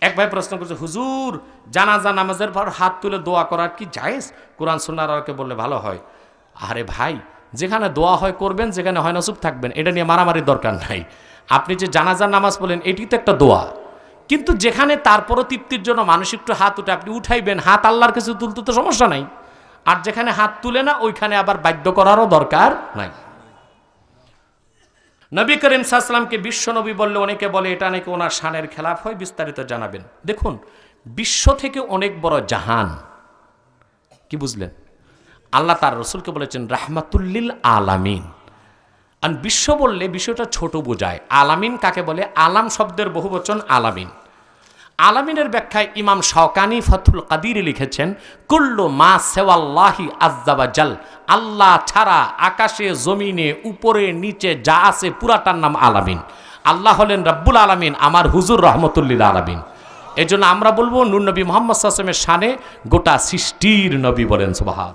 এক ভাই প্রশ্ন করছে, হুজুর জানাজা নামাজের পর হাত তুলে দোয়া করার কি জায়েজ? কোরআন সুন্নাহর আলোকে বললে ভালো হয়। আরে ভাই, যেখানে দোয়া হয় করবেন, যেখানে হয় না চুপ থাকবেন, এটা নিয়ে মারামারির দরকার নাই। আপনি যে জানাজার নামাজ পড়লেন এটি তো একটা দোয়া, কিন্তু যেখানে তারপরও তৃপ্তির জন্য মানুষ একটু হাত উঠে আপনি উঠাইবেন, হাত আল্লাহর কাছে তুলতে তো সমস্যা নাই। আর যেখানে হাত তুলে না ওইখানে আবার বাধ্য করারও দরকার নাই। নবী করিম সাল্লাল্লাহু আলাইহি ওয়াসাল্লামকে বিশ্ব নবী বললে অনেকে বলে এটা নাকি ওনার শানের খেলাফ হয়, বিস্তারিত জানাবেন। দেখুন, বিশ্ব থেকে অনেক বড় জাহান, কি বুঝলেন? আল্লাহ তার রসুলকে বলেছেন রাহমাতুল্লিল আলামিন। আর বিশ্ব বললে বিষয়টা ছোট বোঝায়। আলামিন কাকে বলে? আলাম শব্দের বহুবচন আলামিন। আলামিনের ব্যাখ্যায় ইমাম শাওকানি ফাথুল কাদিরে লিখেছেন, কুল্লু মা সেওয়াল্লাহি আযজা ওয়া জাল, আল্লাহ ছাড়া আকাশে জমিনে উপরে নিচে যা আছে পুরাটার নাম আলামিন। আল্লাহ হলেন রব্বুল আলামিন, আমার হুজুর রহমতুল্লিল আলামিন। এজন্য আমরা বলবো নূর নবী মুহাম্মদ সাল্লাল্লাহু আলাইহি ওয়াসাল্লামের শানে গোটা সৃষ্টির নবী বলেন সুবহান।